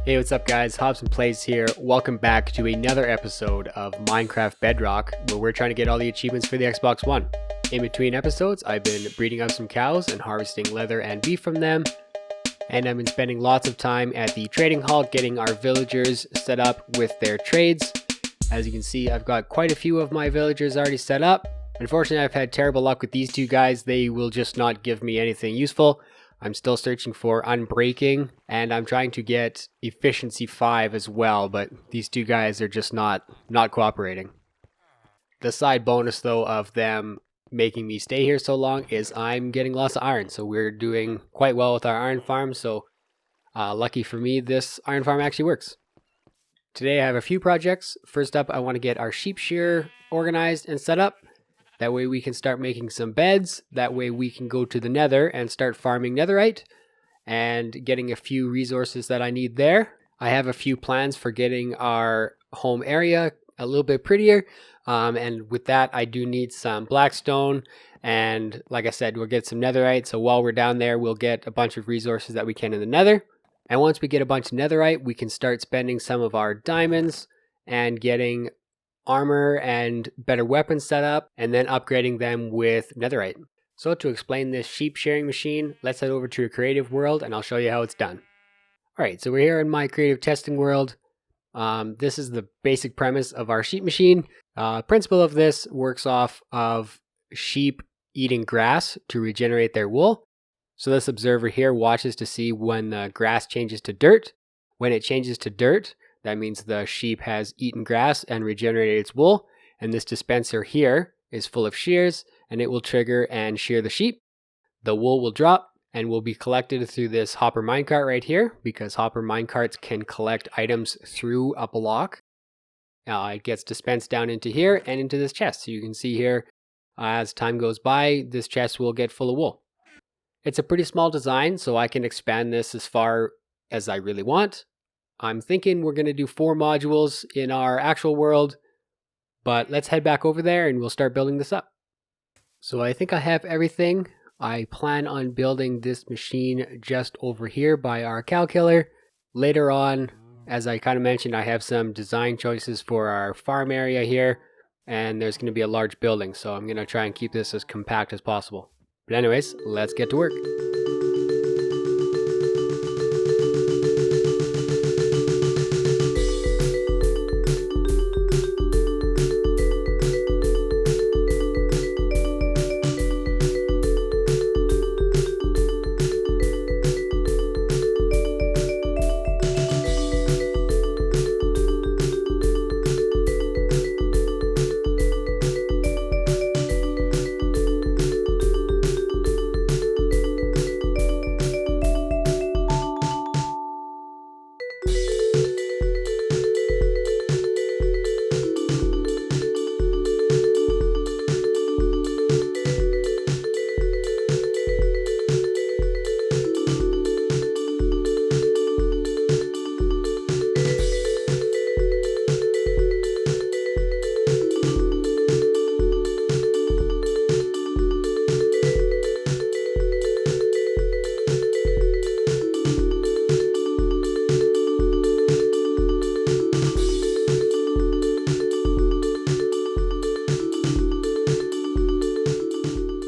Hey, what's up guys? HobsonPlays here. Welcome back to another episode of Minecraft Bedrock, where we're trying to get all the achievements for the Xbox One. In between episodes, I've been breeding up some cows and harvesting leather and beef from them, and I've been spending lots of time at the trading hall getting our villagers set up with their trades. As you can see, I've got quite a few of my villagers already set up. Unfortunately, I've had terrible luck with these two guys. They will just not give me anything useful. I'm still searching for unbreaking, and I'm trying to get efficiency 5 as well, but these two guys are just not cooperating. The side bonus though of them making me stay here so long is I'm getting lots of iron, so we're doing quite well with our iron farm, so lucky for me this iron farm actually works. Today I have a few projects. First up, I want to get our sheep shear organized and set up. That way we can start making some beds. That way we can go to the nether and start farming netherite and getting a few resources that I need there. I have a few plans for getting our home area a little bit prettier. And with that, I do need some blackstone. And like I said, we'll get some netherite. So while we're down there, we'll get a bunch of resources that we can in the nether. And once we get a bunch of netherite, we can start spending some of our diamonds and getting armor and better weapons set up, and then upgrading them with netherite. So to explain this sheep shearing machine, let's head over to a creative world and I'll show you how it's done. Alright, so we're here in my creative testing world. This is the basic premise of our sheep machine. Principle of this works off of sheep eating grass to regenerate their wool. So this observer here watches to see when the grass changes to dirt. When it changes to dirt, that means the sheep has eaten grass and regenerated its wool, and this dispenser here is full of shears, and it will trigger and shear the sheep. The wool will drop and will be collected through this hopper minecart right here, because hopper minecarts can collect items through a block. It gets dispensed down into here and into this chest. So you can see here, as time goes by, this chest will get full of wool. It's a pretty small design, so I can expand this as far as I really want. I'm thinking we're going to do 4 modules in our actual world, but let's head back over there and we'll start building this up. So I think I have everything. I plan on building this machine just over here by our cow killer. Later on, as I kind of mentioned, I have some design choices for our farm area here, and there's going to be a large building, so I'm going to try and keep this as compact as possible. But anyways, let's get to work.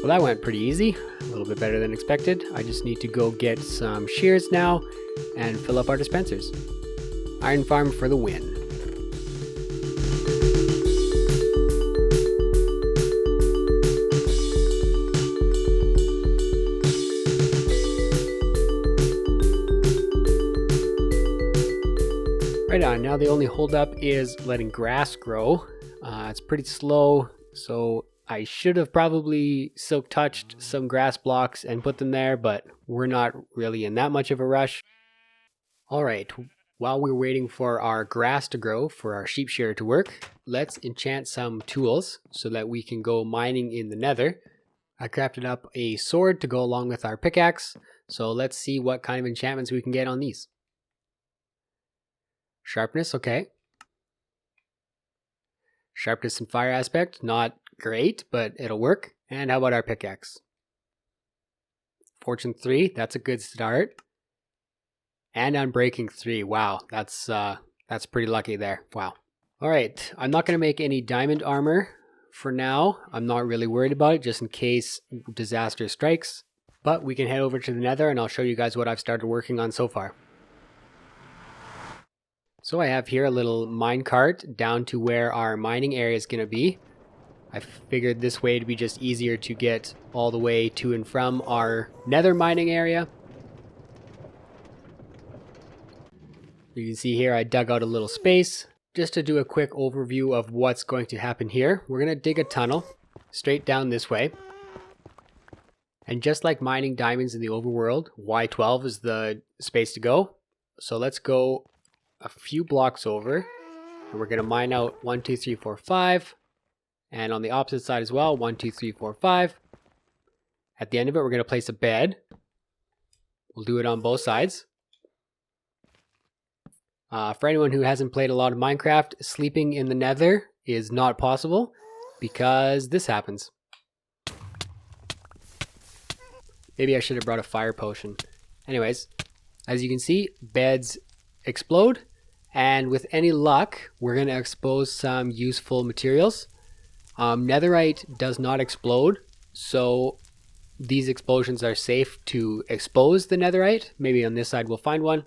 Well, that went pretty easy, a little bit better than expected. I just need to go get some shears now and fill up our dispensers. Iron farm for the win. Right on, now the only holdup is letting grass grow. It's pretty slow, so I should have probably silk touched some grass blocks and put them there, but we're not really in that much of a rush. Alright, while we're waiting for our grass to grow, for our sheep shearer to work, let's enchant some tools so that we can go mining in the nether. I crafted up a sword to go along with our pickaxe, so let's see what kind of enchantments we can get on these. Sharpness, okay. Sharpness and fire aspect, not great, but it'll work. And how about our pickaxe? Fortune 3, that's a good start. and Unbreaking 3. Wow, that's pretty lucky there. Wow. All right, I'm not going to make any diamond armor for now. I'm not really worried about it, just in case disaster strikes. But we can head over to the Nether and I'll show you guys what I've started working on so far. So I have here a little minecart down to where our mining area is going to be. I figured this way it'd be just easier to get all the way to and from our Nether mining area. You can see here I dug out a little space. Just to do a quick overview of what's going to happen here, we're going to dig a tunnel straight down this way. And just like mining diamonds in the overworld, Y12 is the space to go. So let's go a few blocks over. And we're going to mine out 1, 2, 3, 4, 5. And on the opposite side as well, 1, 2, 3, 4, 5. At the end of it, we're going to place a bed. We'll do it on both sides. For anyone who hasn't played a lot of Minecraft, sleeping in the Nether is not possible because this happens. Maybe I should have brought a fire potion. Anyways, as you can see, beds explode, and with any luck, we're going to expose some useful materials. Netherite does not explode, so these explosions are safe to expose the Netherite. Maybe on this side we'll find one.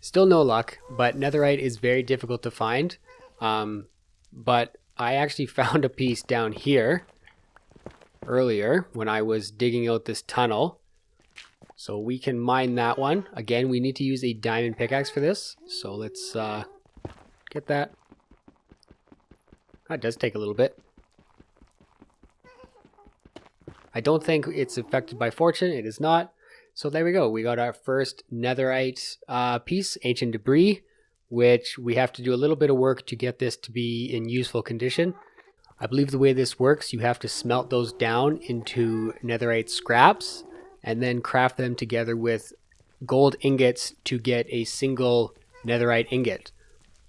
Still no luck, but Netherite is very difficult to find. But I actually found a piece down here earlier when I was digging out this tunnel. So we can mine that one. Again, we need to use a diamond pickaxe for this. So let's get that. That does take a little bit. I don't think it's affected by fortune. It is not. So there we go. We got our first Netherite piece, ancient debris, which we have to do a little bit of work to get this to be in useful condition. I believe the way this works, you have to smelt those down into Netherite scraps and then craft them together with gold ingots to get a single Netherite ingot.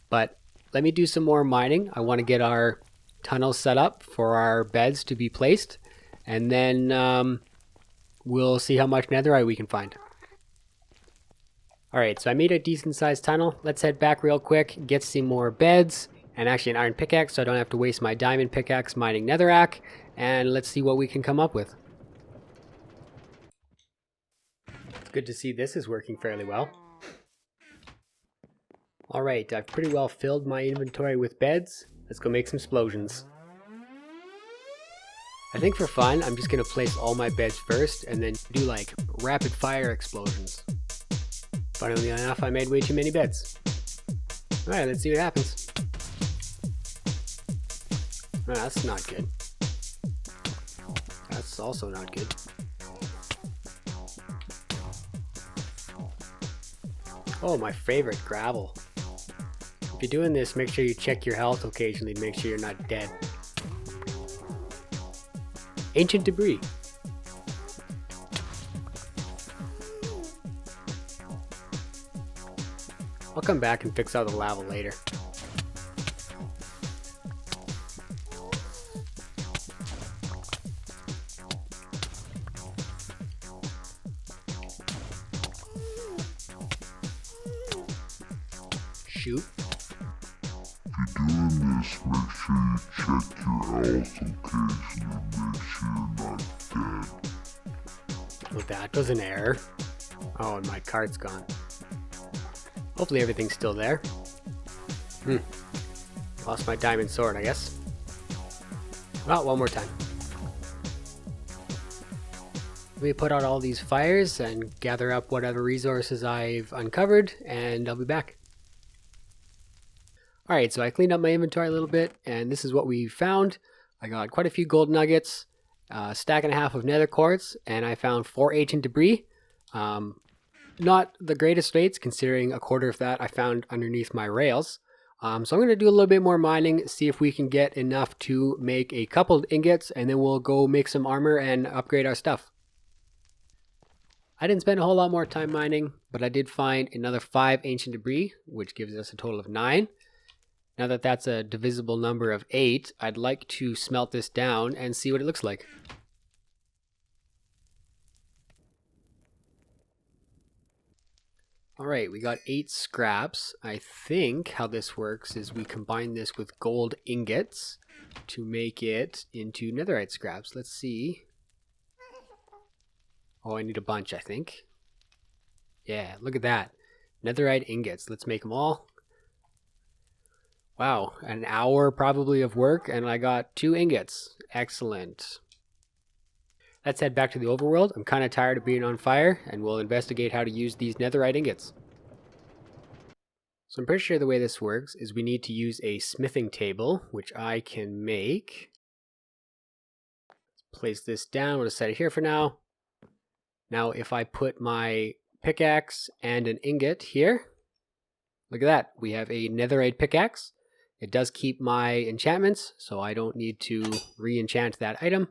But let me do some more mining. I want to get our tunnel set up for our beds to be placed, and then we'll see how much Netherite we can find. Alright, so I made a decent sized tunnel. Let's head back real quick, get some more beds, and actually an iron pickaxe so I don't have to waste my diamond pickaxe mining netherrack, and let's see what we can come up with. It's good to see this is working fairly well. Alright, I've pretty well filled my inventory with beds. Let's go make some explosions. I think for fun, I'm just going to place all my beds first and then do like rapid fire explosions. Funnily enough, I made way too many beds. Alright, let's see what happens. Oh, that's not good. That's also not good. Oh, my favorite, gravel. If you're doing this, make sure you check your health occasionally to make sure you're not dead. Ancient debris. I'll come back and fix out the lava later. Shoot. If you're doing this, make sure you check your health occasionally and make sure you're not dead. Well, that was an error. Oh, and my card's gone. Hopefully everything's still there. Lost my diamond sword, I guess. Well, one more time. Let me put out all these fires and gather up whatever resources I've uncovered, and I'll be back. Alright, so I cleaned up my inventory a little bit, and this is what we found. I got quite a few gold nuggets, a stack and a half of nether quartz, and I found 4 ancient debris. Not the greatest rates, considering a quarter of that I found underneath my rails. So I'm going to do a little bit more mining, see if we can get enough to make a couple ingots, and then we'll go make some armor and upgrade our stuff. I didn't spend a whole lot more time mining, but I did find another 5 ancient debris, which gives us a total of 9. Now that that's a divisible number of 8, I'd like to smelt this down and see what it looks like. All right, we got 8 scraps. I think how this works is we combine this with gold ingots to make it into netherite scraps. Let's see. Oh, I need a bunch, I think. Yeah, look at that. Netherite ingots. Let's make them all. Wow, an hour probably of work, and I got 2 ingots. Excellent. Let's head back to the overworld. I'm kind of tired of being on fire, and we'll investigate how to use these netherite ingots. So I'm pretty sure the way this works is we need to use a smithing table, which I can make. Place this down. We'll set it here for now. Now if I put my pickaxe and an ingot here, look at that. We have a netherite pickaxe. It does keep my enchantments, so I don't need to re-enchant that item.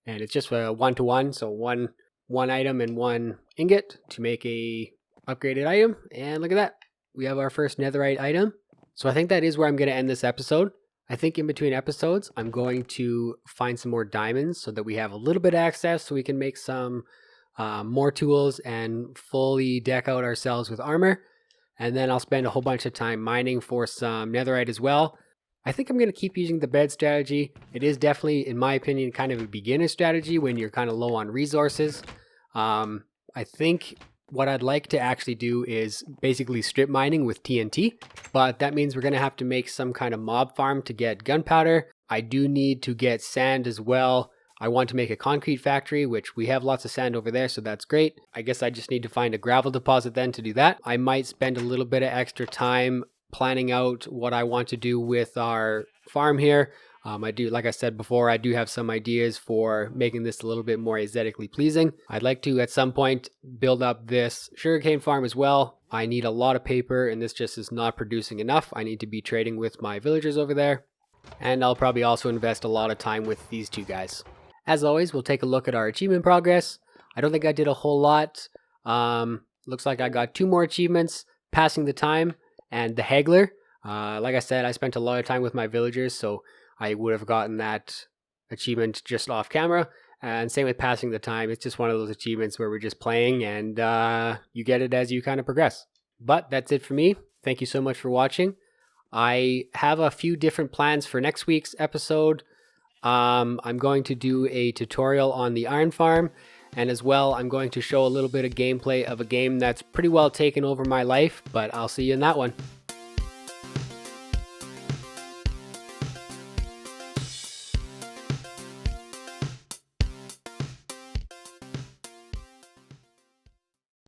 And it's just a 1-to-1, so one item and 1 ingot to make a upgraded item. And look at that. We have our first netherite item. So I think that is where I'm going to end this episode. I think in between episodes, I'm going to find some more diamonds so that we have a little bit of access so we can make some more tools and fully deck out ourselves with armor. And then I'll spend a whole bunch of time mining for some netherite as well. I think I'm going to keep using the bed strategy. It is definitely, in my opinion, kind of a beginner strategy when you're kind of low on resources. I think what I'd like to actually do is basically strip mining with TNT, but that means we're going to have to make some kind of mob farm to get gunpowder. I do need to get sand as well. I want to make a concrete factory, which we have lots of sand over there, so that's great. I guess I just need to find a gravel deposit then to do that. I might spend a little bit of extra time planning out what I want to do with our farm here. I do, like I said before, I do have some ideas for making this a little bit more aesthetically pleasing. I'd like to, at some point, build up this sugarcane farm as well. I need a lot of paper, and this just is not producing enough. I need to be trading with my villagers over there. And I'll probably also invest a lot of time with these 2 guys. As always, we'll take a look at our achievement progress. I don't think I did a whole lot. Looks like I got 2 more achievements, passing the time and the haggler. Like I said, I spent a lot of time with my villagers, so I would have gotten that achievement just off camera. And same with passing the time. It's just one of those achievements where we're just playing and you get it as you kind of progress. But that's it for me. Thank you so much for watching. I have a few different plans for next week's episode. I'm going to do a tutorial on the iron farm, and as well I'm going to show a little bit of gameplay of a game that's pretty well taken over my life, but I'll see you in that one.